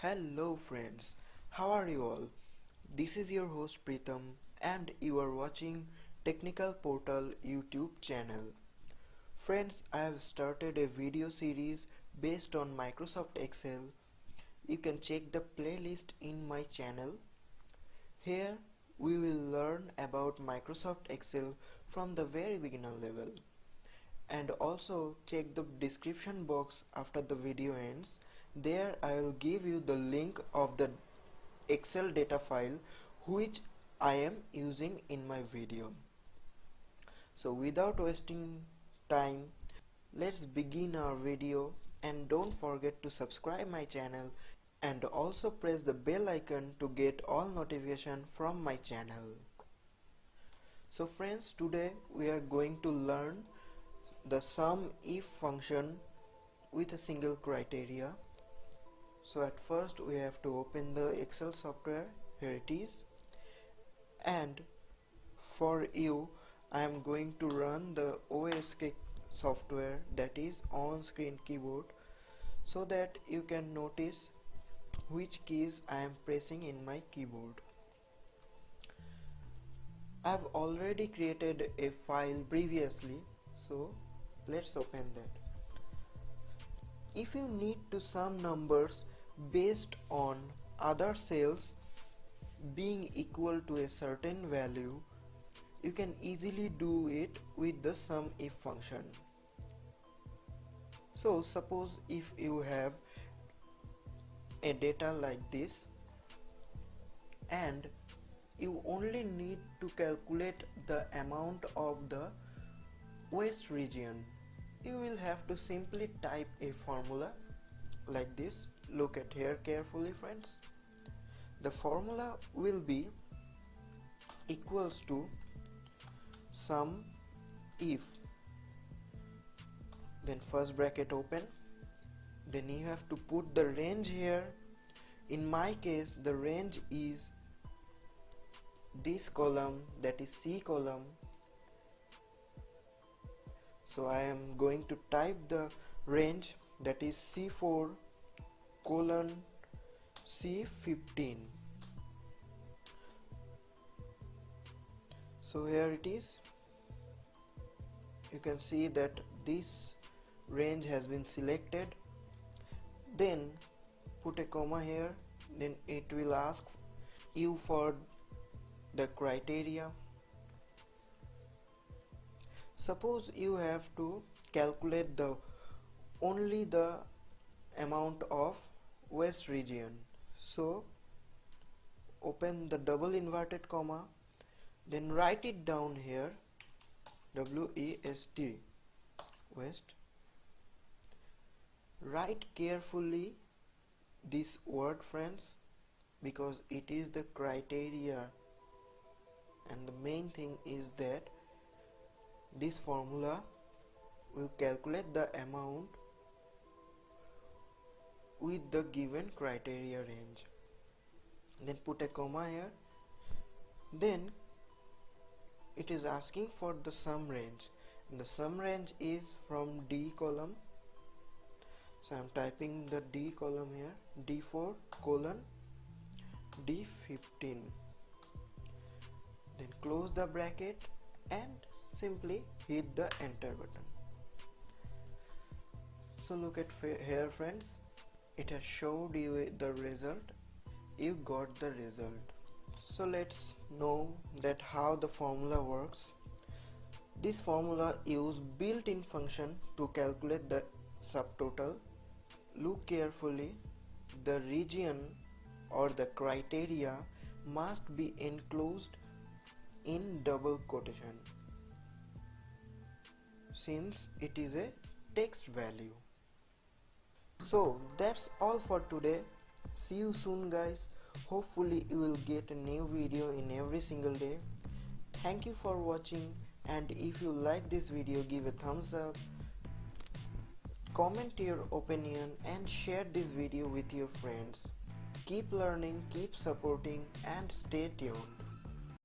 Hello friends, how are you all? This is your host Pritam and you are watching Technical Portal YouTube channel. Friends, I have started a video series based on Microsoft Excel. You can check the playlist in my channel. Here we will learn about Microsoft Excel from the very beginner level. And also check the description box after the video ends. There I will give you the link of the Excel data file which I am using in my video. So without wasting time, let's begin our video, and don't forget to subscribe my channel and also press the bell icon to get all notification from my channel. So friends, today we are going to learn the sum if function with a single criteria. So at first we have to open the Excel software. Here it is, and for you I am going to run the OSK software, that is on screen keyboard, so that you can notice which keys I am pressing in my keyboard. I have already created a file previously, so let's open that. If you need to sum numbers based on other cells being equal to a certain value, you can easily do it with the sum if function. So suppose if you have a data like this and you only need to calculate the amount of the waste region, you will have to simply type a formula like this. Look at here carefully friends. The formula will be equals to sum if, then first bracket open, then you have to put the range here. In my case the range is this column, that is C column. So I am going to type the range, that is C4 colon C15. So here it is. You can see that this range has been selected. Then put a comma here, then it will ask you for the criteria. Suppose you have to calculate only the amount of waste region. So open the double inverted comma, then write it down here, WEST, waste. Write carefully this word friends, because it is the criteria, and the main thing is that this formula will calculate the amount with the given criteria range. Then put a comma here. Then it is asking for the sum range, and the sum range is from D column. So I am typing the D column here, D4 colon D15. Then close the bracket and simply hit the enter button. So look at here friends, it has showed you the result. You got the result. So let's know that how the formula works. This formula uses built-in function to calculate the subtotal. Look carefully, the region or the criteria must be enclosed in double quotation, since it is a text value. So that's all for today. See you soon guys. Hopefully you will get a new video in every single day. Thank you for watching, and if you like this video, give a thumbs up, comment your opinion and share this video with your friends. Keep learning, keep supporting, and stay tuned.